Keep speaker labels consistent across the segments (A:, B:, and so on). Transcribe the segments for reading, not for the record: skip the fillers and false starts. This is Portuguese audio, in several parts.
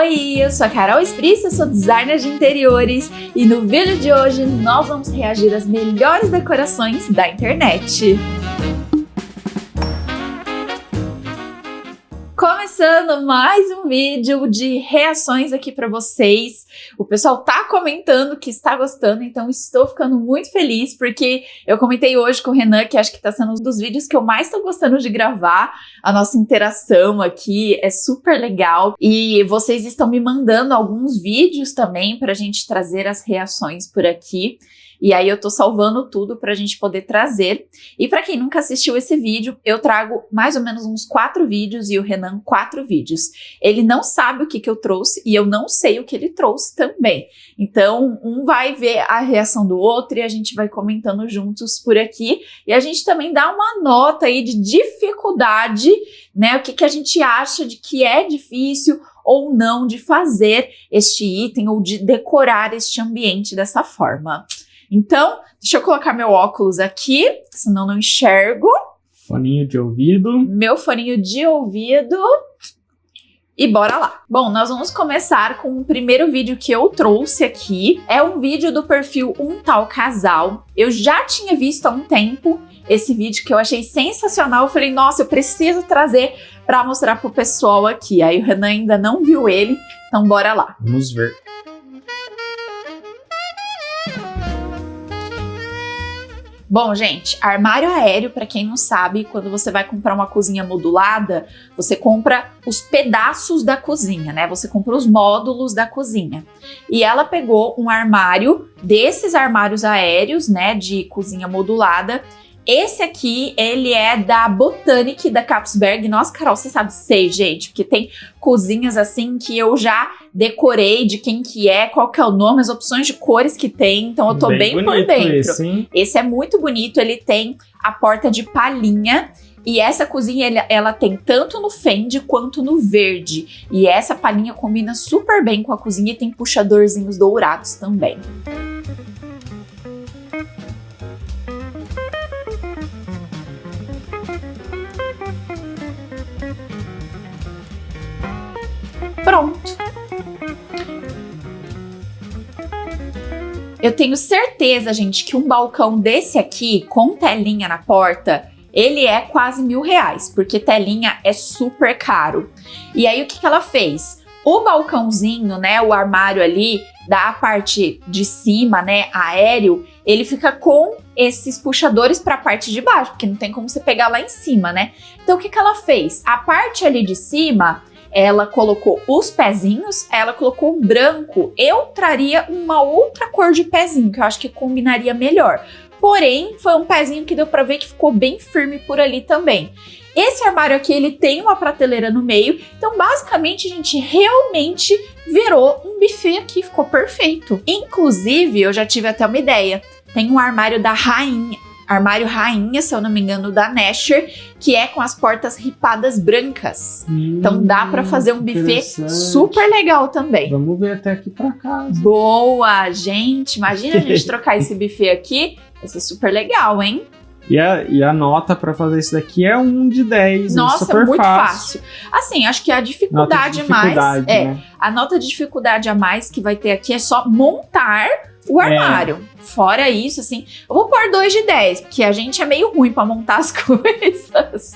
A: Oi, eu sou a Carol Esprissa, sou designer de interiores e no vídeo de hoje nós vamos reagir às melhores decorações da internet. Começando mais um vídeo de reações aqui para vocês. O pessoal tá comentando que está gostando, então estou ficando muito feliz porque eu comentei hoje com o Renan que acho que tá sendo um dos vídeos que eu mais tô gostando de gravar. A nossa interação aqui é super legal e vocês estão me mandando alguns vídeos também pra gente trazer as reações por aqui. E aí eu tô salvando tudo pra gente poder trazer. E pra quem nunca assistiu esse vídeo, eu trago mais ou menos uns 4 vídeos e o Renan 4 vídeos. Ele não sabe o que eu trouxe e eu não sei o que ele trouxe também. Então, um vai ver a reação do outro e a gente vai comentando juntos por aqui. E a gente também dá uma nota aí de dificuldade, né? O que a gente acha de que é difícil ou não de fazer este item ou de decorar este ambiente dessa forma. Então, deixa eu colocar meu óculos aqui, senão não enxergo.
B: Foninho de ouvido.
A: Meu foninho de ouvido. E bora lá. Bom, nós vamos começar com o primeiro vídeo que eu trouxe aqui. É um vídeo do perfil Um Tal Casal. Eu já tinha visto há um tempo esse vídeo que eu achei sensacional. Eu falei, nossa, eu preciso trazer para mostrar pro pessoal aqui. Aí o Renan ainda não viu ele, então bora lá.
B: Vamos ver.
A: Bom, gente, armário aéreo, para quem não sabe, quando você vai comprar uma cozinha modulada, você compra os pedaços da cozinha, né? Você compra os módulos da cozinha. E ela pegou um armário desses armários aéreos, né, de cozinha modulada. Esse aqui, ele é da Botanic, da Capsberg. Nossa, Carol, você sabe? Sei, gente, porque tem cozinhas assim que eu já decorei de quem que é, qual que é o nome, as opções de cores que tem. Então eu tô bem por dentro. Esse é muito bonito, ele tem a porta de palhinha. E essa cozinha, ela tem tanto no Fendi quanto no verde. E essa palhinha combina super bem com a cozinha e tem puxadorzinhos dourados também. Pronto. Eu tenho certeza, gente, que um balcão desse aqui, com telinha na porta, ele é quase R$1.000, porque telinha é super caro. E aí, o que ela fez? O balcãozinho, né, o armário ali, da parte de cima, né, aéreo, ele fica com esses puxadores para a parte de baixo, porque não tem como você pegar lá em cima, né? Então, o que ela fez? A parte ali de cima, ela colocou os pezinhos, ela colocou branco. Eu traria uma outra cor de pezinho, que eu acho que combinaria melhor. Porém, foi um pezinho que deu pra ver que ficou bem firme por ali também. Esse armário aqui, ele tem uma prateleira no meio. Então, basicamente, a gente realmente virou um buffet aqui. Ficou perfeito. Inclusive, eu já tive até uma ideia. Tem um armário da Rainha. Armário Rainha, se eu não me engano, da Nasher, que é com as portas ripadas brancas. Então dá pra fazer um buffet super legal também.
B: Vamos ver até aqui pra casa.
A: Boa, gente! Imagina a gente trocar esse buffet aqui. Vai ser super legal, hein?
B: E a nota pra fazer isso daqui é 1 de 10.
A: Nossa,
B: é super
A: muito
B: fácil.
A: Assim, acho que a dificuldade mais...
B: né?
A: A nota de dificuldade a mais que vai ter aqui é só montar o armário. Fora isso, assim, eu vou pôr 2 de 10, porque a gente é meio ruim pra montar as coisas.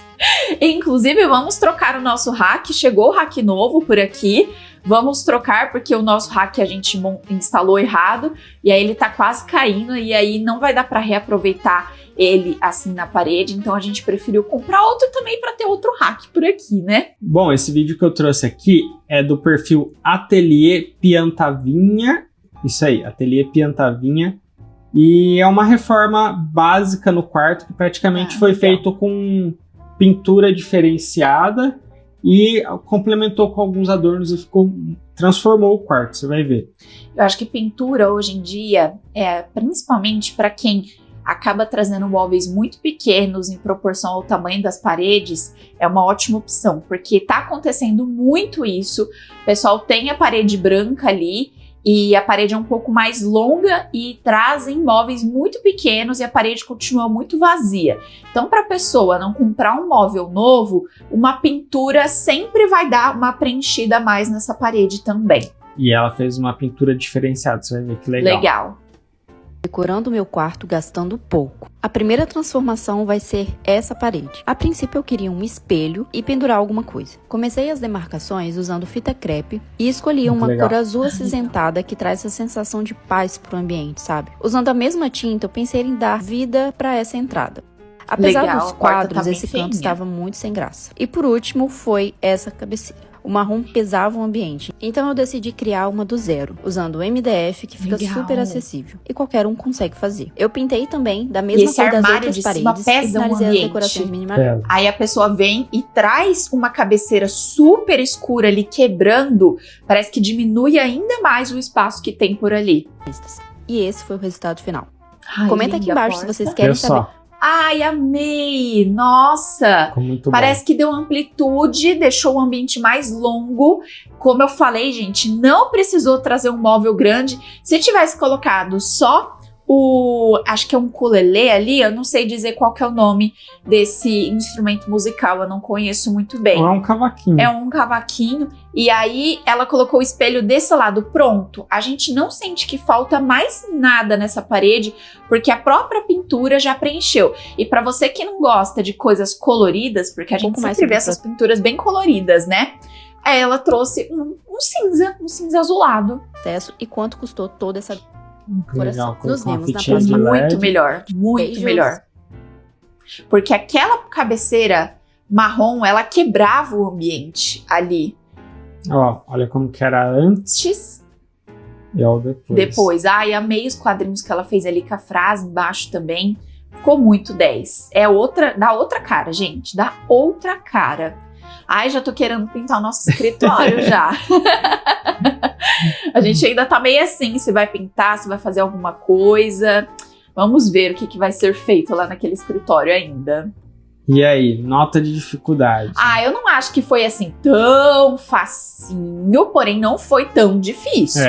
A: Inclusive, vamos trocar o nosso rack. Chegou o rack novo por aqui. Vamos trocar, porque o nosso rack a gente instalou errado. E aí ele tá quase caindo. E aí não vai dar pra reaproveitar ele assim na parede. Então a gente preferiu comprar outro também pra ter outro rack por aqui, né?
B: Bom, esse vídeo que eu trouxe aqui é do perfil Ateliê Piantavinha. Isso aí, Ateliê Piantavinha. E é uma reforma básica no quarto que praticamente foi feito com pintura diferenciada e complementou com alguns adornos e transformou o quarto, você vai ver.
A: Eu acho que pintura hoje em dia, principalmente para quem acaba trazendo móveis muito pequenos em proporção ao tamanho das paredes, é uma ótima opção, porque tá acontecendo muito isso. O pessoal tem a parede branca ali E a parede é um pouco mais longa e trazem móveis muito pequenos e a parede continua muito vazia. Então, para a pessoa não comprar um móvel novo, uma pintura sempre vai dar uma preenchida a mais nessa parede também.
B: E ela fez uma pintura diferenciada, você vai ver que legal.
A: Legal.
C: Decorando meu quarto gastando pouco. A primeira transformação vai ser essa parede. A princípio eu queria um espelho e pendurar alguma coisa. Comecei as demarcações usando fita crepe e escolhi uma
B: legal.
C: cor azul acinzentada que traz essa sensação de paz pro ambiente, sabe? Usando a mesma tinta, eu pensei em dar vida para essa entrada. Apesar
A: Legal,
C: dos
A: a porta
C: quadros,
A: tá bem
C: esse
A: feinha.
C: canto estava muito sem graça. E por último foi essa cabeceira. O marrom pesava o ambiente, então eu decidi criar uma do zero, usando o MDF que fica
A: Legal.
C: super acessível e qualquer um consegue fazer. Eu pintei também da
A: E
C: mesma
A: esse
C: cor das
A: armário
C: outras
A: de cima
C: paredes
A: pesa
C: e
A: o
C: finalizei as
A: ambiente.
C: decorações minimalistas.
B: Pera.
A: Aí a pessoa vem e traz uma cabeceira super escura ali quebrando, parece que diminui ainda mais o espaço que tem por ali.
C: E esse foi o resultado final.
A: Ai,
C: Comenta aqui
A: linda a
C: embaixo se
A: porta.
C: vocês querem
B: Olha
C: saber.
B: só,
A: Ai, amei! Nossa!
B: ficou muito
A: Parece que deu amplitude, deixou o ambiente mais longo. Como eu falei, gente, não precisou trazer um móvel grande. Se tivesse colocado só acho que é um ukulele ali, eu não sei dizer qual que é o nome desse instrumento musical, eu não conheço muito bem.
B: bom. É um cavaquinho.
A: É um cavaquinho. E aí ela colocou o espelho desse lado. Pronto. A gente não sente que falta mais nada nessa parede, porque a própria pintura já preencheu. E pra você que não gosta de coisas coloridas, porque a gente
C: pouco mais
A: sempre vê
C: sobre
A: essas pinturas bem coloridas, né? Aí ela trouxe um cinza azulado.
C: Acesso e quanto custou toda essa...
B: Que legal,
C: Nos
B: colocou uma
C: vemos na
B: fitinha de
C: próxima.
B: LED.
A: Muito melhor. Muito
C: Beijos.
A: melhor. Porque aquela cabeceira marrom, ela quebrava o ambiente ali.
B: Ó, olha como que era antes
A: Antes,
B: e ó, depois.
A: depois. Ai, amei os quadrinhos que ela fez ali com a frase embaixo também. Ficou muito 10. Dá outra cara, gente. Dá outra cara. Ai, já tô querendo pintar o nosso escritório já. A gente ainda tá meio assim, se vai pintar, se vai fazer alguma coisa. Vamos ver o que vai ser feito lá naquele escritório ainda.
B: E aí, nota de dificuldade.
A: Ah, eu não acho que foi assim tão facinho, porém não foi tão difícil.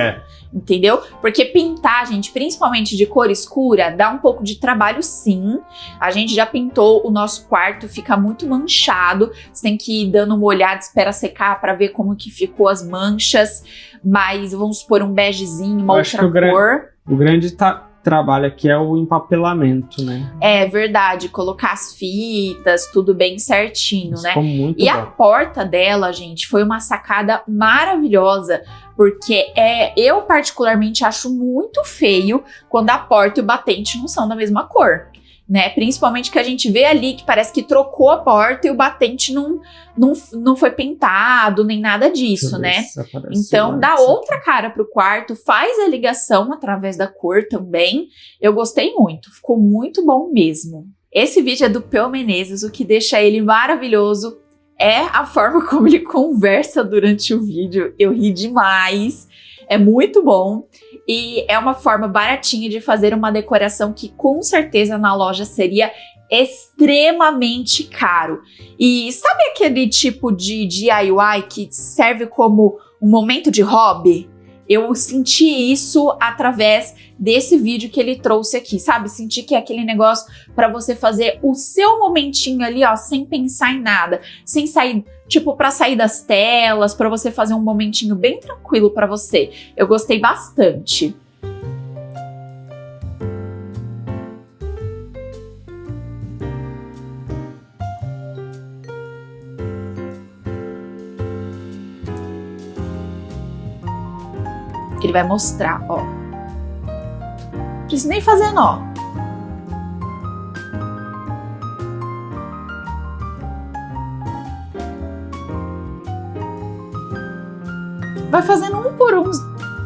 A: Entendeu? Porque pintar, gente, principalmente de cor escura, dá um pouco de trabalho, sim. A gente já pintou o nosso quarto, fica muito manchado. Você tem que ir dando uma olhada, espera secar pra ver como que ficou as manchas. Mas vamos pôr um begezinho, uma
B: Eu acho
A: outra
B: que
A: cor.
B: O grande trabalho aqui é o empapelamento, né?
A: É verdade, colocar as fitas, tudo bem certinho,
B: Isso
A: né?
B: ficou muito
A: E
B: bom.
A: a porta dela, gente, foi uma sacada maravilhosa, porque eu particularmente acho muito feio quando a porta e o batente não são da mesma cor, né? Principalmente que a gente vê ali que parece que trocou a porta e o batente não foi pintado, nem nada disso, né? Então dá outra cara pro quarto, faz a ligação através da cor também. Eu gostei muito, ficou muito bom mesmo. Esse vídeo é do Peu Menezes, o que deixa ele maravilhoso é a forma como ele conversa durante o vídeo. Eu ri demais, é muito bom. E é uma forma baratinha de fazer uma decoração que com certeza na loja seria extremamente caro. E sabe aquele tipo de DIY que serve como um momento de hobby? Eu senti isso através desse vídeo que ele trouxe aqui, sabe? Senti que é aquele negócio para você fazer o seu momentinho ali, ó, sem pensar em nada, sem sair, tipo, para sair das telas, para você fazer um momentinho bem tranquilo para você. Eu gostei bastante. Ele vai mostrar, ó. Não precisa nem fazer nó. Vai fazendo um por um.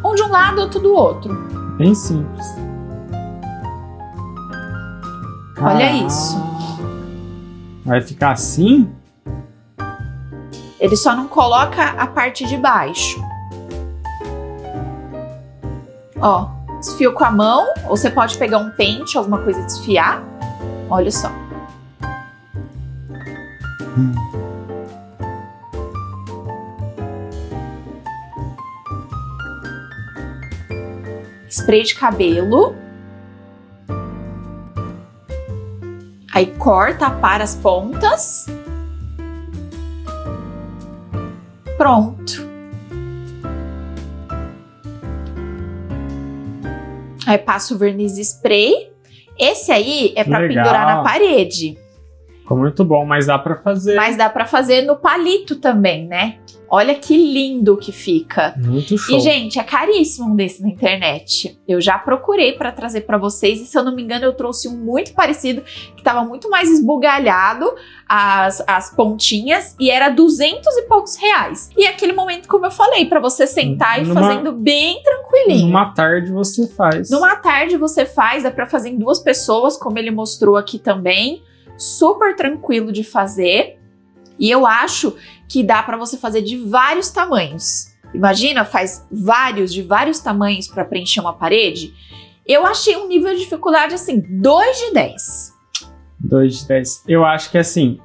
A: Um de um lado, outro do outro.
B: Bem simples.
A: Olha isso.
B: Vai ficar assim?
A: Ele só não coloca a parte de baixo. Ó, desfio com a mão, ou você pode pegar um pente, alguma coisa e desfiar. Olha só. spray de cabelo. Aí corta, apara as pontas. Pronto. Aí passa o verniz spray. Esse aí é pra
B: Legal.
A: pendurar na parede.
B: Ficou muito bom, mas dá pra fazer.
A: Mas dá pra fazer no palito também, né? Olha que lindo que fica.
B: Muito show.
A: E, gente, é caríssimo um desse na internet. Eu já procurei pra trazer pra vocês e, se eu não me engano, eu trouxe um muito parecido, que tava muito mais esbugalhado, as pontinhas, e era 200 e poucos reais. E aquele momento, como eu falei, pra você sentar e fazendo bem tranquilinho.
B: Numa tarde você faz.
A: Numa tarde você faz, dá pra fazer em 2 pessoas, como ele mostrou aqui também. Super tranquilo de fazer. E eu acho que dá pra você fazer de vários tamanhos. Imagina, faz de vários tamanhos pra preencher uma parede. Eu achei um nível de dificuldade assim, 2 de 10.
B: 2 de 10. Eu acho que assim,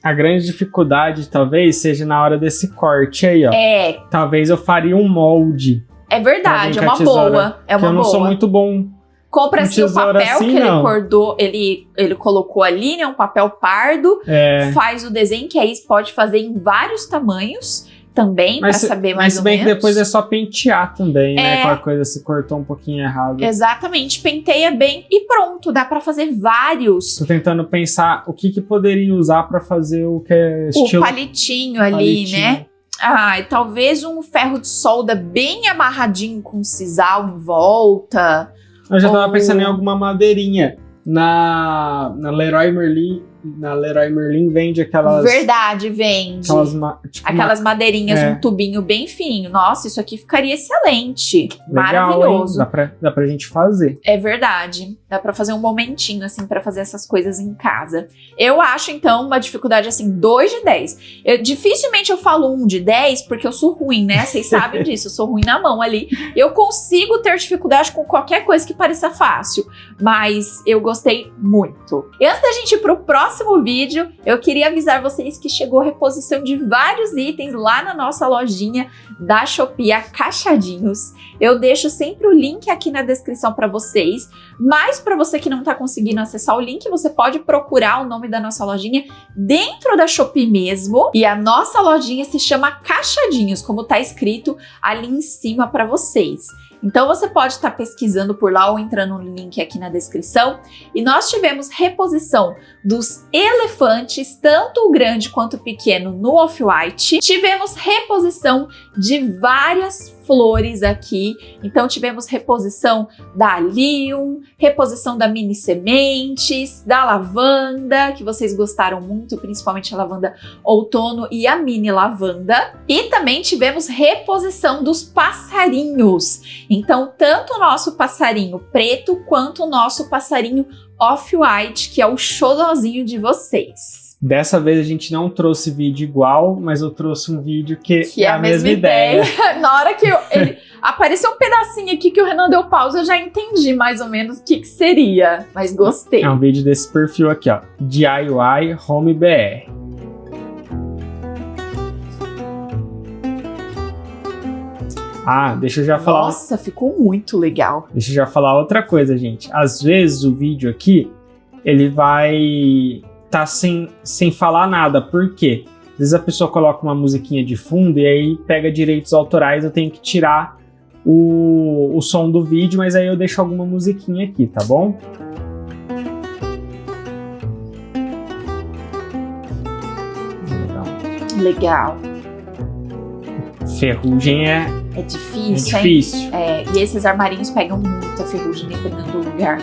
B: a grande dificuldade talvez seja na hora desse corte aí, ó. Talvez eu faria um molde.
A: É verdade, é uma boa. É uma
B: eu não sou muito bom.
A: Compra assim o papel assim, que ele colocou ali, né? Um papel pardo. Faz o desenho, que aí pode fazer em vários tamanhos também, pra saber mais ou menos. Mas se bem que
B: depois é só pentear também, né? Qualquer coisa se cortou um pouquinho errado.
A: Exatamente, penteia bem e pronto, dá pra fazer vários.
B: Tô tentando pensar o que poderia usar pra fazer o que é estilo...
A: O palitinho ali, né? Ah, talvez um ferro de solda bem amarradinho com sisal em volta.
B: Eu já tava pensando em alguma madeirinha. Na Leroy Merlin vende aquelas...
A: Verdade, vende. Aquelas madeirinhas, um tubinho bem fininho. Nossa, isso aqui ficaria excelente.
B: Legal,
A: maravilhoso.
B: Hein? Dá pra gente fazer.
A: É verdade. Dá pra fazer um momentinho, assim, pra fazer essas coisas em casa. Eu acho, então, uma dificuldade, assim, 2 de 10. Dificilmente eu falo 1 de 10, porque eu sou ruim, né? Vocês sabem disso. Eu sou ruim na mão ali. Eu consigo ter dificuldade com qualquer coisa que pareça fácil. Mas eu gostei muito. E antes da gente ir pro próximo vídeo, eu queria avisar vocês que chegou a reposição de vários itens lá na nossa lojinha da Shopee, a Cachadinhos. Eu deixo sempre o link aqui na descrição para vocês, mas para você que não tá conseguindo acessar o link, você pode procurar o nome da nossa lojinha dentro da Shopee mesmo, e a nossa lojinha se chama Cachadinhos, como tá escrito ali em cima para vocês. Então você pode estar pesquisando por lá ou entrando no link aqui na descrição. E nós tivemos reposição dos elefantes, tanto o grande quanto o pequeno, no Off-White. Tivemos reposição de várias flores aqui. Então tivemos reposição da Allium, reposição da Mini Sementes, da lavanda, que vocês gostaram muito, principalmente a lavanda outono e a mini lavanda. E também tivemos reposição dos passarinhos. Então, tanto o nosso passarinho preto quanto o nosso passarinho Off-White, que é o xodozinho de vocês.
B: Dessa vez a gente não trouxe vídeo igual, mas eu trouxe um vídeo que é a mesma ideia.
A: Na hora que ele apareceu um pedacinho aqui que o Renan deu pausa, eu já entendi mais ou menos o que seria, mas gostei.
B: É um vídeo desse perfil aqui, ó, DIY Home BR. Ah, deixa eu já falar...
A: Nossa, ficou muito legal.
B: Deixa eu já falar outra coisa, gente. Às vezes o vídeo aqui, ele vai tá sem falar nada. Por quê? Às vezes a pessoa coloca uma musiquinha de fundo e aí pega direitos autorais, eu tenho que tirar o som do vídeo, mas aí eu deixo alguma musiquinha aqui, tá bom?
A: Legal.
B: Ferrugem é
A: difícil,
B: hein?
A: E esses armarinhos pegam muita ferrugem dependendo do lugar.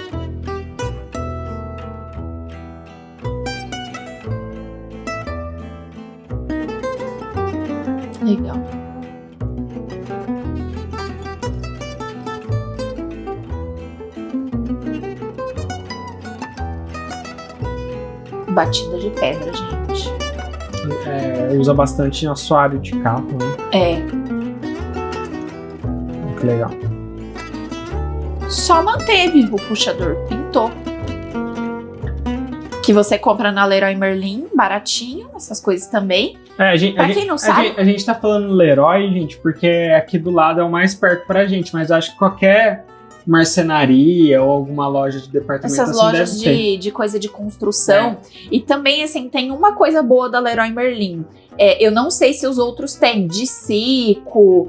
A: Legal. Batida de pedra, gente.
B: Usa bastante em assoalho de carro, né? Muito legal.
A: Só manteve o puxador, pintou. Que você compra na Leroy Merlin, baratinho, essas coisas também. Pra quem não sabe...
B: A gente tá falando Leroy, gente, porque aqui do lado é o mais perto pra gente, mas acho que qualquer marcenaria ou alguma loja de departamento
A: Essas
B: assim
A: lojas de coisa de construção. E também, assim, tem uma coisa boa da Leroy Merlin. Eu não sei se os outros têm. De Cico,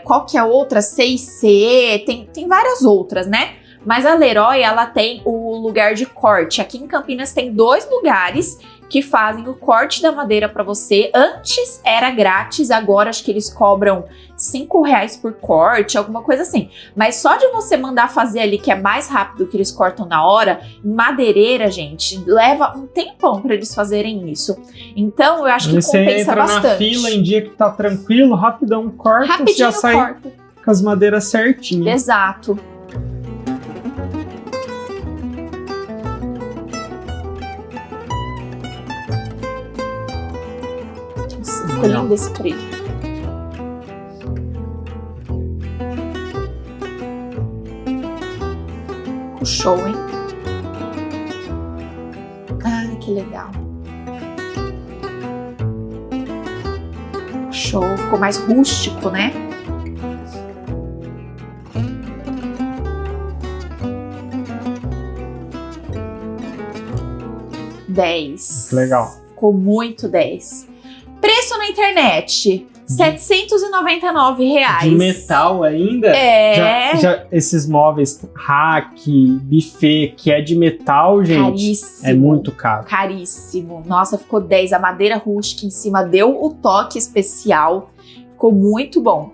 A: qual que é a outra? C&C, tem várias outras, né? Mas a Leroy, ela tem o lugar de corte. Aqui em Campinas tem 2 lugares que fazem o corte da madeira para você. Antes era grátis, agora acho que eles cobram R$5 por corte, alguma coisa assim. Mas só de você mandar fazer ali, que é mais rápido que eles cortam na hora, em madeireira, gente, leva um tempão para eles fazerem isso. Então, eu acho que
B: você
A: compensa
B: entra
A: bastante.
B: na fila em dia que tá tranquilo, rapidão corta,
A: Rapidinho
B: você já sai
A: corta.
B: com as madeiras certinhas.
A: Exato. Nossa, ficou lindo esse preto. Show, hein? Ah, que legal. Show, ficou mais rústico, né? R$10.
B: Legal.
A: Ficou muito 10. Preço na internet. R$799.
B: De metal ainda? Já esses móveis rack, buffet, que é de metal, gente,
A: caríssimo.
B: é muito caro.
A: Caríssimo. Nossa, ficou 10. A madeira rústica em cima deu o toque especial. Ficou muito bom.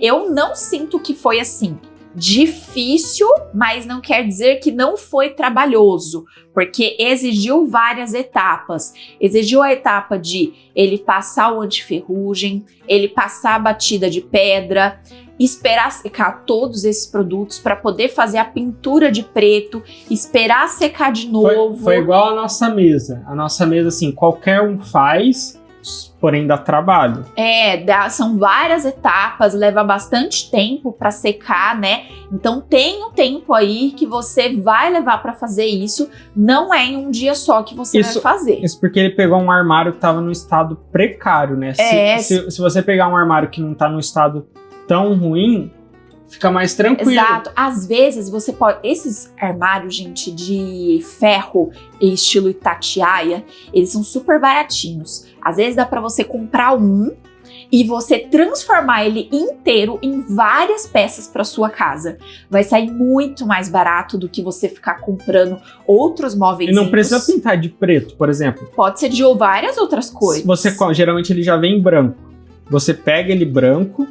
A: Eu não sinto que foi assim difícil, mas não quer dizer que não foi trabalhoso, porque exigiu várias etapas. Exigiu a etapa de ele passar o antiferrugem, ele passar a batida de pedra, esperar secar todos esses produtos para poder fazer a pintura de preto, esperar secar de novo.
B: Foi igual a nossa mesa. A nossa mesa, assim, qualquer um faz, porém dá trabalho.
A: São várias etapas, leva bastante tempo para secar, né? Então tem um tempo aí que você vai levar para fazer isso, não é em um dia só que você vai fazer.
B: Isso porque ele pegou um armário que estava no estado precário, né? Se você pegar um armário que não tá no estado tão ruim, fica mais tranquilo.
A: Exato. Às vezes você pode... Esses armários, gente, de ferro estilo Itatiaia, eles são super baratinhos. Às vezes dá pra você comprar um e você transformar ele inteiro em várias peças para sua casa. Vai sair muito mais barato do que você ficar comprando outros móveis.
B: E não precisa pintar de preto, por exemplo.
A: Pode ser de várias outras cores.
B: Geralmente ele já vem branco. Você pega ele branco,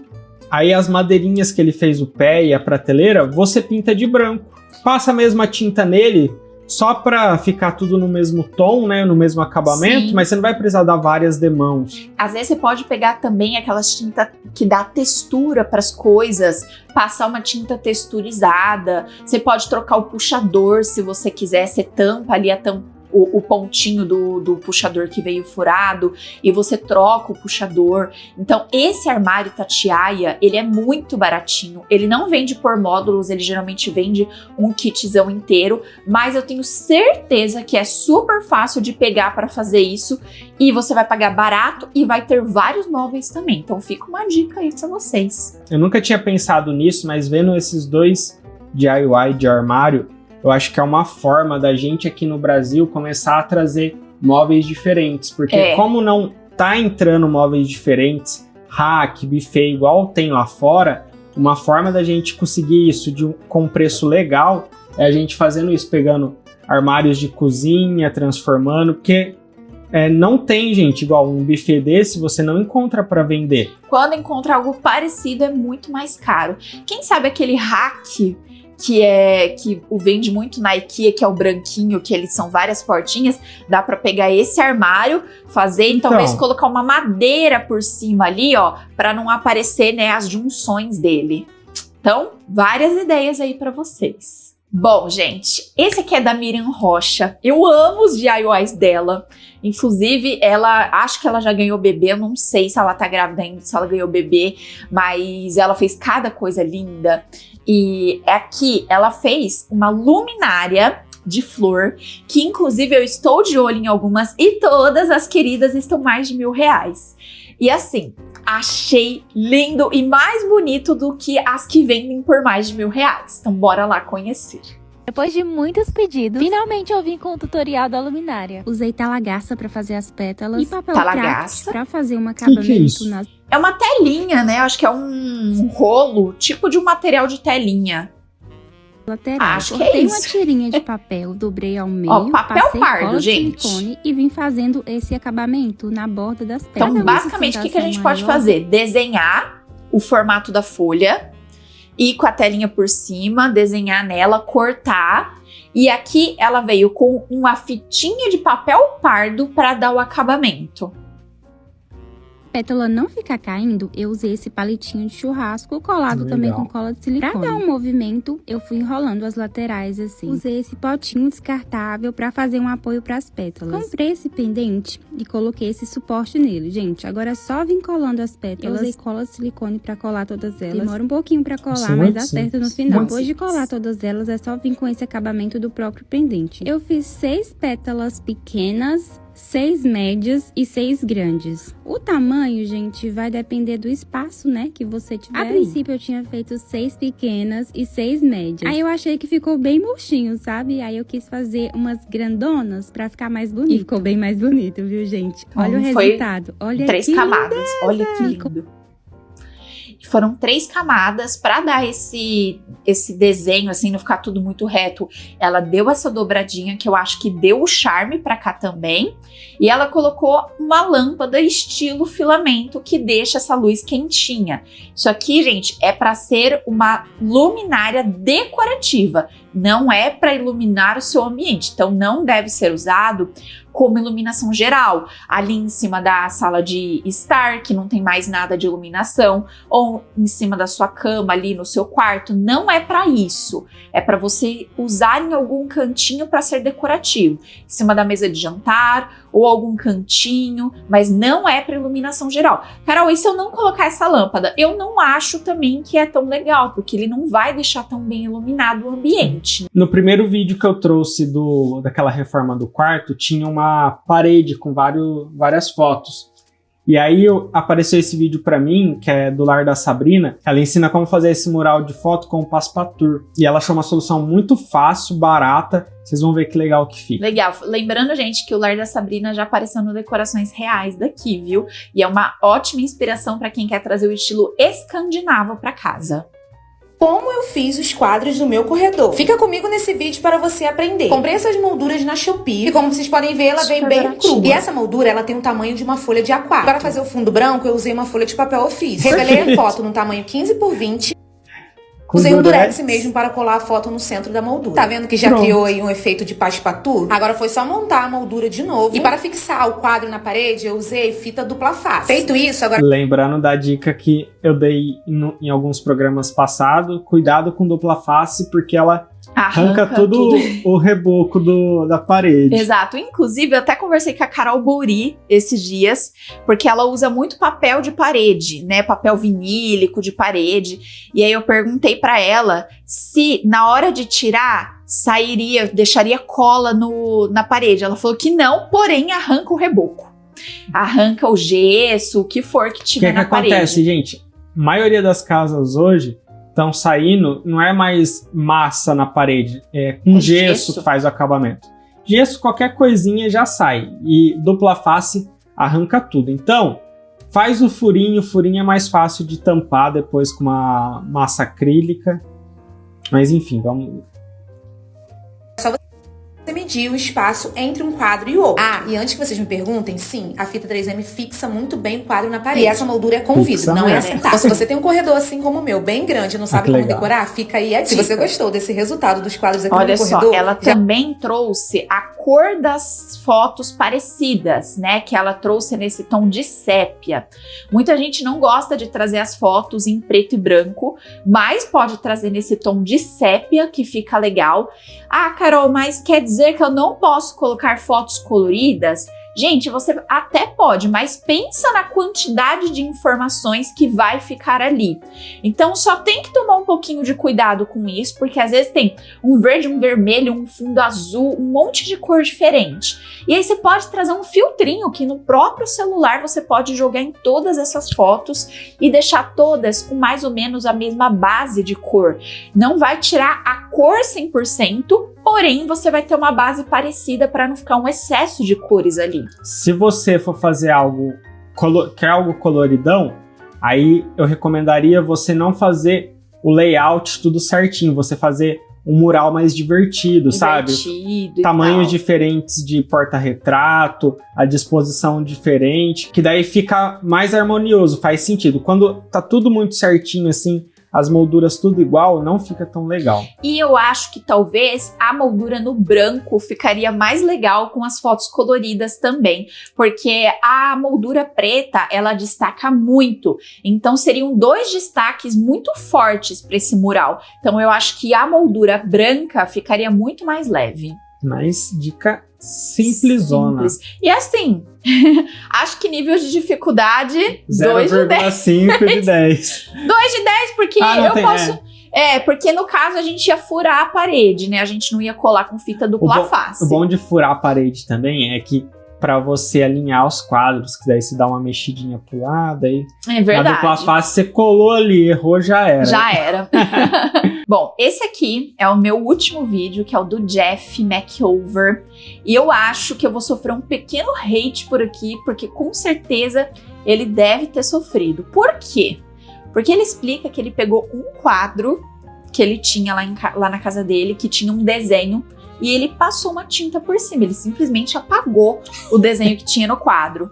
B: aí as madeirinhas que ele fez o pé e a prateleira, você pinta de branco. Passa a mesma tinta nele, só pra ficar tudo no mesmo tom, né? No mesmo acabamento,
A: Sim.
B: Mas você não vai precisar dar várias demãos.
A: Às vezes você pode pegar também aquelas tintas que dá textura pras coisas, passar uma tinta texturizada. Você pode trocar o puxador se você quiser, você tampa ali o pontinho do puxador que veio furado e você troca o puxador. Então esse armário Itatiaia, ele é muito baratinho, ele não vende por módulos, ele geralmente vende um kitzão inteiro, mas eu tenho certeza que é super fácil de pegar para fazer isso e você vai pagar barato e vai ter vários móveis também. Então fica uma dica aí pra vocês.
B: Eu nunca tinha pensado nisso, mas vendo esses dois DIY de armário, eu acho que é uma forma da gente aqui no Brasil começar a trazer móveis diferentes. Porque como não tá entrando móveis diferentes, rack, buffet, igual tem lá fora, uma forma da gente conseguir isso com preço legal é a gente fazendo isso, pegando armários de cozinha, transformando, porque não tem, gente, igual um buffet desse, você não encontra para vender.
A: Quando encontra algo parecido é muito mais caro. Quem sabe aquele rack que o vende muito na IKEA, que é o branquinho, que eles são várias portinhas, dá pra pegar esse armário, fazer e talvez colocar uma madeira por cima ali, ó, pra não aparecer, né, as junções dele. Então, várias ideias aí pra vocês. Bom, gente, esse aqui é da Miriam Rocha. Eu amo os DIYs dela. Inclusive, acho que ela já ganhou bebê. Eu não sei se ela tá grávida ainda, se ela ganhou bebê, mas ela fez cada coisa linda. E aqui ela fez uma luminária de flor, que inclusive eu estou de olho em algumas e todas as queridas estão mais de R$1.000. E assim, achei lindo e mais bonito do que as que vendem por mais de R$1.000. Então bora lá conhecer.
D: Depois de muitos pedidos, finalmente eu vim com o tutorial da luminária.
C: Usei talagaça para fazer as pétalas e papel craft para fazer um
B: é
C: acabamento
B: isso?
C: nas
A: É uma telinha, né? Acho que é um rolo, tipo de um material de telinha.
C: laterais.
A: Acho que é
C: Cortei
A: isso.
C: uma tirinha de papel, dobrei ao meio,
A: Ó, papel
C: passei
A: pardo,
C: cola de
A: gente.
C: silicone e vim fazendo esse acabamento na borda das pétalas.
A: Então, basicamente, o que a gente pode fazer? Desenhar o formato da folha e com a telinha por cima, desenhar nela, cortar. E aqui ela veio com uma fitinha de papel pardo para dar o acabamento.
C: A pétala não ficar caindo, eu usei esse palitinho de churrasco colado
B: Legal.
C: também com cola de silicone. Pra dar um movimento, eu fui enrolando as laterais assim. Usei esse potinho descartável pra fazer um apoio pras pétalas. Comprei esse pendente e coloquei esse suporte nele. Gente, agora é só vir colando as pétalas. Eu usei cola de silicone pra colar todas elas. Demora um pouquinho pra colar,
B: Isso é
C: mas
B: muito
C: dá certo no
B: simples.
C: final.
A: Muito
C: Depois de
A: simples.
C: colar todas elas, é só vir com esse acabamento do próprio pendente. Eu fiz 6 pétalas pequenas, 6 médias e 6 grandes. O tamanho, gente, vai depender do espaço, né, que você tiver. A princípio, eu tinha feito 6 pequenas e 6 médias. Aí eu achei que ficou bem murchinho, sabe? Aí eu quis fazer umas grandonas pra ficar mais bonito. E ficou bem mais bonito, viu, gente? Olha o
A: Foi
C: resultado. Olha
A: 3
C: que
A: camadas. Olha que lindo. E foram 3 camadas para dar esse desenho, assim, não ficar tudo muito reto. Ela deu essa dobradinha que eu acho que deu o charme para cá também. E ela colocou uma lâmpada estilo filamento que deixa essa luz quentinha. Isso aqui, gente, é para ser uma luminária decorativa. Não é para iluminar o seu ambiente. Então, não deve ser usado como iluminação geral, ali em cima da sala de estar, que não tem mais nada de iluminação, ou em cima da sua cama, ali no seu quarto. Não é para isso. É para você usar em algum cantinho para ser decorativo. Em cima da mesa de jantar, ou algum cantinho, mas não é para iluminação geral. Carol, e se eu não colocar essa lâmpada? Eu não acho também que é tão legal, porque ele não vai deixar tão bem iluminado o ambiente.
B: No primeiro vídeo que eu trouxe daquela reforma do quarto, tinha uma parede com várias fotos. E aí apareceu esse vídeo pra mim, que é do lar da Sabrina. Ela ensina como fazer esse mural de foto com o Passepartout. E ela achou uma solução muito fácil, barata. Vocês vão ver que legal que fica.
A: Legal. Lembrando, gente, que o lar da Sabrina já apareceu no Decorações Reais daqui, viu? E é uma ótima inspiração pra quem quer trazer o estilo escandinavo pra casa.
E: Como eu fiz os quadros do meu corredor. Fica comigo nesse vídeo para você aprender. Comprei essas molduras na Shopee e como vocês podem ver, ela
A: Super
E: vem bem
A: baratinho.
E: crua. E essa moldura, ela tem o tamanho de uma folha de A4. Para fazer o fundo branco, eu usei uma folha de papel ofício. Revelei a foto no tamanho 15 por 20.
B: Com
E: Usei um
B: durex.
E: durex mesmo para colar a foto no centro da moldura. Tá vendo que já
B: Pronto.
E: criou aí um efeito de Passepartout? Agora foi só montar a moldura de novo. E para fixar o quadro na parede, eu usei fita dupla face. Feito isso, agora
B: Lembrando da dica que eu dei em alguns programas passados, cuidado com dupla face, porque ela arranca tudo o reboco da parede.
A: Exato. Inclusive, eu até conversei com a Carol Bouri esses dias, porque ela usa muito papel de parede, né? Papel vinílico de parede. E aí eu perguntei pra ela se na hora de tirar deixaria cola na parede. Ela falou que não, porém arranca o reboco. Arranca o gesso, o que for que
B: O
A: tiver
B: que
A: na parede.
B: acontece, gente? A maioria das casas hoje estão saindo, não é mais massa na parede, é com
A: É
B: gesso
A: gesso.
B: que faz o acabamento. Gesso, qualquer coisinha já sai. E dupla face arranca tudo. Então, faz o furinho é mais fácil de tampar depois com uma massa acrílica. Mas enfim, vamos...
E: você medir o espaço entre um quadro e outro. Ah, e antes que vocês me perguntem, sim, a fita 3M fixa muito bem o quadro na parede. E essa moldura é com vidro,
B: Fixa
E: não é
B: mesmo.
E: acetato. Então, se você tem um corredor assim como o meu, bem grande, e não sabe
B: que
E: como
B: legal.
E: decorar, fica aí a dica. Se você gostou desse resultado dos quadros aqui
A: Olha
E: no
A: só,
E: corredor,
A: ela
E: já
A: também trouxe a cor das fotos parecidas, né? Que ela trouxe nesse tom de sépia. Muita gente não gosta de trazer as fotos em preto e branco, mas pode trazer nesse tom de sépia, que fica legal. Ah, Carol, mas quer dizer que eu não posso colocar fotos coloridas? Gente, você até pode, mas pensa na quantidade de informações que vai ficar ali. Então só tem que tomar um pouquinho de cuidado com isso, porque às vezes tem um verde, um vermelho, um fundo azul, um monte de cor diferente. E aí você pode trazer um filtrinho que no próprio celular você pode jogar em todas essas fotos e deixar todas com mais ou menos a mesma base de cor. Não vai tirar a cor 100%, porém você vai ter uma base parecida para não ficar um excesso de cores ali.
B: Se você for fazer algo, quer algo coloridão, aí eu recomendaria você não fazer o layout tudo certinho, você fazer um mural mais divertido, sabe? Tamanhos diferentes de porta-retrato, a disposição diferente, que daí fica mais harmonioso, faz sentido. Quando tá tudo muito certinho assim, as molduras tudo igual, não fica tão legal.
A: E eu acho que talvez a moldura no branco ficaria mais legal com as fotos coloridas também, porque a moldura preta, ela destaca muito. Então seriam 2 destaques muito fortes para esse mural. Então eu acho que a moldura branca ficaria muito mais leve.
B: Mas dica simplesona.
A: Simples. E assim, acho que nível de dificuldade
B: 0,5 de 10.
A: 2 de 10, porque eu posso... porque no caso a gente ia furar a parede, né? A gente não ia colar com fita dupla face.
B: O bom de furar a parede também é que pra você alinhar os quadros, que daí você dá uma mexidinha pro lado, aí
A: é verdade.
B: Na dupla face você colou ali, errou, já era.
A: Já era. Bom, esse aqui é o meu último vídeo, que é o do Jeff Makeover. E eu acho que eu vou sofrer um pequeno hate por aqui, porque com certeza ele deve ter sofrido. Por quê? Porque ele explica que ele pegou um quadro que ele tinha lá na casa dele, que tinha um desenho, e ele passou uma tinta por cima, ele simplesmente apagou o desenho que tinha no quadro.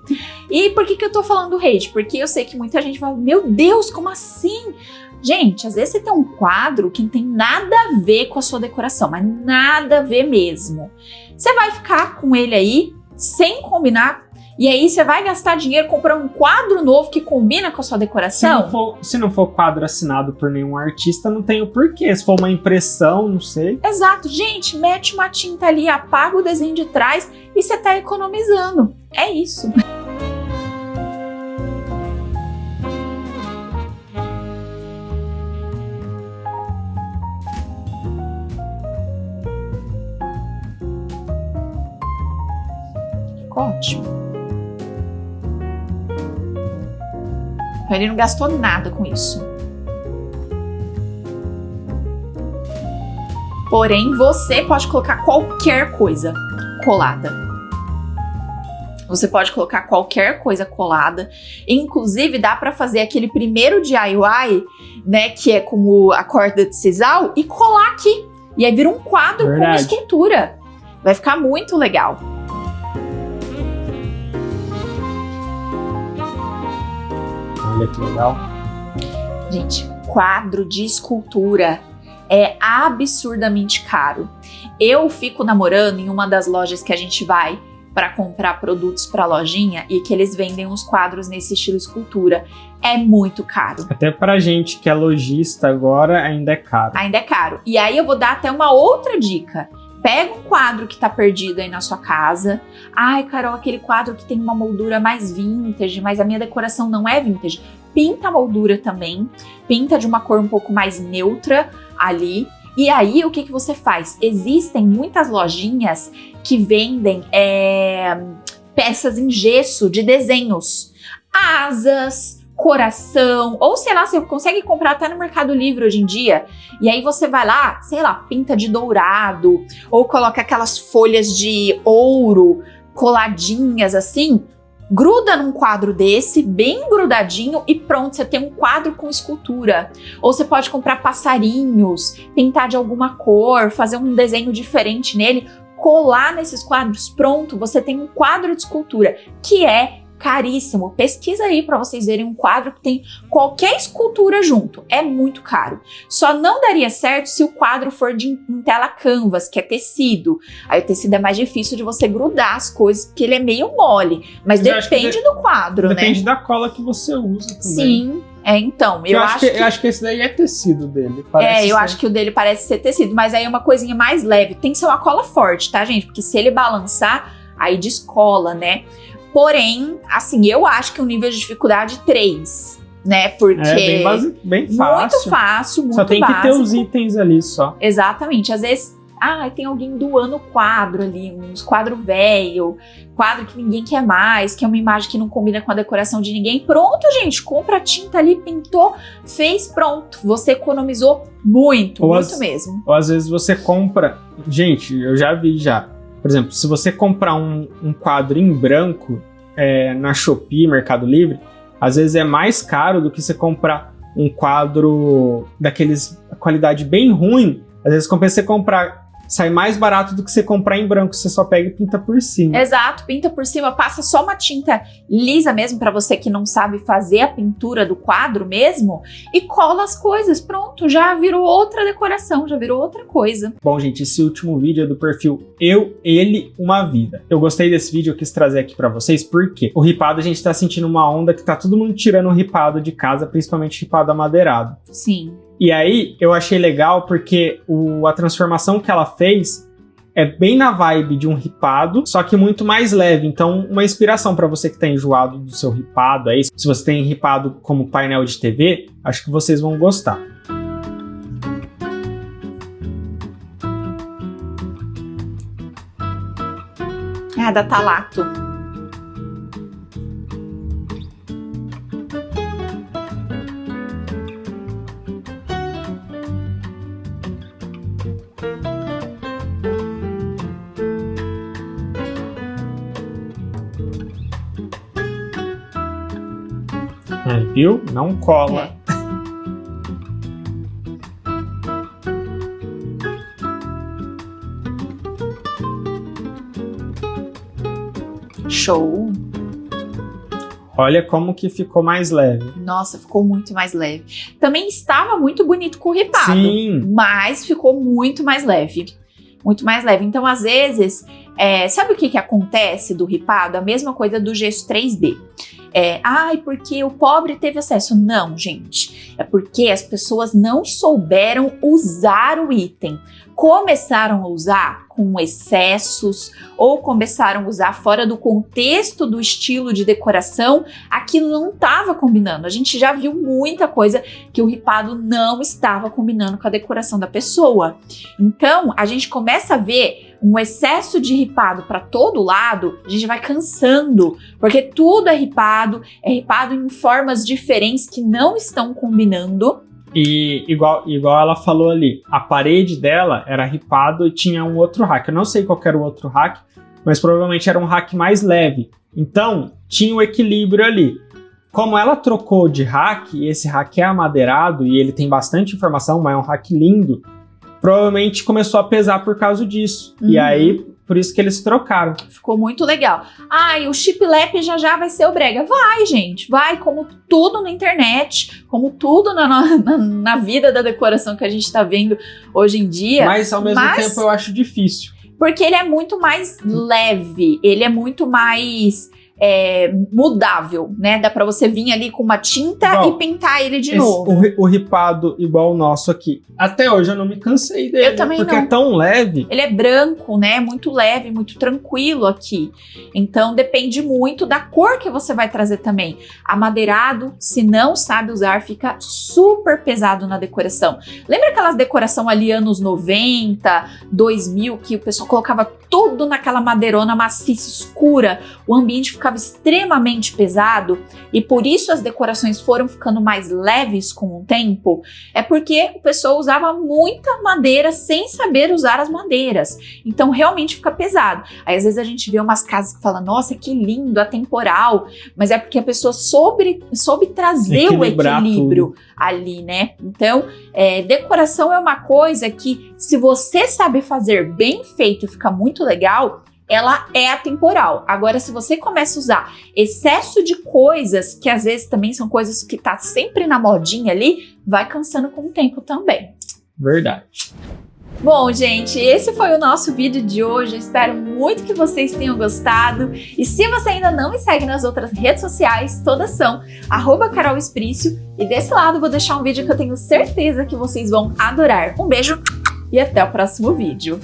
A: E por que eu tô falando hate? Porque eu sei que muita gente fala, meu Deus, como assim? Gente, às vezes você tem um quadro que não tem nada a ver com a sua decoração, mas nada a ver mesmo. Você vai ficar com ele aí, sem combinar, e aí você vai gastar dinheiro comprando um quadro novo que combina com a sua decoração?
B: Se não for quadro assinado por nenhum artista, não tem o porquê. Se for uma impressão, não sei.
A: Exato. Gente, mete uma tinta ali, apaga o desenho de trás e você tá economizando. É isso. Ótimo. Ele não gastou nada com isso. Porém, você pode colocar qualquer coisa colada. Você pode colocar qualquer coisa colada. Inclusive, dá para fazer aquele primeiro DIY, né, que é como a corda de sisal, e colar aqui. E aí vira um quadro com uma escultura. Vai ficar muito legal.
B: Olha que legal.
A: Gente, quadro de escultura é absurdamente caro. Eu fico namorando em uma das lojas que a gente vai para comprar produtos para a lojinha e que eles vendem uns quadros nesse estilo escultura. É muito caro.
B: Até pra gente que é lojista agora ainda é caro.
A: Ainda é caro. E aí eu vou dar até uma outra dica. Pega um quadro que tá perdido aí na sua casa. Ai, Carol, aquele quadro que tem uma moldura mais vintage, mas a minha decoração não é vintage. Pinta a moldura também. Pinta de uma cor um pouco mais neutra ali. E aí, o que você faz? Existem muitas lojinhas que vendem peças em gesso de desenhos. Asas, coração, ou sei lá, você consegue comprar até no Mercado Livre hoje em dia. E aí você vai lá, sei lá, pinta de dourado, ou coloca aquelas folhas de ouro coladinhas assim, gruda num quadro desse, bem grudadinho, e pronto, você tem um quadro com escultura. Ou você pode comprar passarinhos, pintar de alguma cor, fazer um desenho diferente nele, colar nesses quadros, pronto, você tem um quadro de escultura, que é caríssimo. Pesquisa aí para vocês verem um quadro que tem qualquer escultura junto. É muito caro. Só não daria certo se o quadro for em tela canvas, que é tecido. Aí o tecido é mais difícil de você grudar as coisas, porque ele é meio mole. Mas depende do quadro, né?
B: Depende da cola que você usa também.
A: Sim. Então, eu acho que
B: esse daí é tecido dele.
A: Eu acho que o dele parece ser tecido, mas aí é uma coisinha mais leve. Tem que ser uma cola forte, tá, gente? Porque se ele balançar, aí descola, né? Porém, assim, eu acho que o nível de dificuldade 3, né? Porque
B: bem fácil.
A: Muito fácil, muito
B: Só tem
A: básico.
B: que ter os itens ali só.
A: Exatamente. Às vezes, tem alguém doando quadro ali, uns quadro velho, quadro que ninguém quer mais, que é uma imagem que não combina com a decoração de ninguém. Pronto, gente, compra a tinta ali, pintou, fez, pronto. Você economizou muito mesmo.
B: Ou às vezes você compra... Gente, eu já vi já. Por exemplo, se você comprar um quadro em branco na Shopee, Mercado Livre, às vezes é mais caro do que você comprar um quadro daqueles qualidade bem ruim. Às vezes compensa você comprar... Sai mais barato do que você comprar em branco, você só pega e pinta por cima.
A: Exato, pinta por cima, passa só uma tinta lisa mesmo, pra você que não sabe fazer a pintura do quadro mesmo, e cola as coisas, pronto, já virou outra decoração, já virou outra coisa.
B: Bom, gente, esse último vídeo é do perfil Eu, Ele, Uma Vida. Eu gostei desse vídeo, eu quis trazer aqui pra vocês, porque o ripado, a gente tá sentindo uma onda que tá todo mundo tirando o ripado de casa, principalmente ripado amadeirado.
A: Sim.
B: E aí, eu achei legal porque a transformação que ela fez é bem na vibe de um ripado, só que muito mais leve. Então, uma inspiração para você que tá enjoado do seu ripado aí. Se você tem ripado como painel de TV, acho que vocês vão gostar.
A: Da Talato.
B: Viu? Não cola.
A: Show!
B: Olha como que ficou mais leve.
A: Nossa, ficou muito mais leve. Também estava muito bonito com o ripado.
B: Sim.
A: Mas ficou muito mais leve. Muito mais leve. Então, às vezes, sabe o que acontece do ripado? A mesma coisa do gesso 3D. Porque o pobre teve acesso. Não, gente. É porque as pessoas não souberam usar o item. Começaram a usar com excessos ou começaram a usar fora do contexto do estilo de decoração, aquilo não estava combinando. A gente já viu muita coisa que o ripado não estava combinando com a decoração da pessoa. Então, a gente começa a ver um excesso de ripado para todo lado, a gente vai cansando, porque tudo é ripado em formas diferentes que não estão combinando.
B: E igual ela falou ali, a parede dela era ripado e tinha um outro rack. Eu não sei qual era o outro rack, mas provavelmente era um rack mais leve. Então, tinha o equilíbrio ali. Como ela trocou de rack, e esse rack é amadeirado e ele tem bastante informação, mas é um rack lindo, provavelmente começou a pesar por causa disso. E aí, por isso que eles trocaram.
A: Ficou muito legal. E o shiplap já vai ser o brega. Vai, gente, vai, como tudo na internet, como tudo na vida da decoração que a gente tá vendo hoje em dia.
B: Mas, ao mesmo tempo, eu acho difícil.
A: Porque ele é muito mais leve, ele é muito mais... mudável, né? Dá pra você vir ali com uma tinta e pintar ele de novo.
B: O ripado igual o nosso aqui. Até hoje eu não me cansei dele.
A: Eu também
B: porque
A: não.
B: É tão leve.
A: Ele é branco, né? Muito leve, muito tranquilo aqui. Então depende muito da cor que você vai trazer também. Amadeirado, se não sabe usar, fica super pesado na decoração. Lembra aquelas decoração ali anos 90, 2000, que o pessoal colocava tudo naquela madeirona maciça escura? O ambiente ficava extremamente pesado e por isso as decorações foram ficando mais leves com o tempo. É porque o pessoal usava muita madeira sem saber usar as madeiras. Então realmente fica pesado. Aí às vezes a gente vê umas casas que falam, nossa, que lindo, atemporal. Mas é porque a pessoa soube trazer o equilíbrio ali, né? Então, decoração é uma coisa que, se você sabe fazer bem feito e fica muito legal, ela é atemporal. Agora, se você começa a usar excesso de coisas, que às vezes também são coisas que tá sempre na modinha ali, vai cansando com o tempo também.
B: Verdade.
A: Bom, gente, esse foi o nosso vídeo de hoje. Eu espero muito que vocês tenham gostado. E se você ainda não me segue nas outras redes sociais, todas são @CarolEsprício. E desse lado eu vou deixar um vídeo que eu tenho certeza que vocês vão adorar. Um beijo e até o próximo vídeo.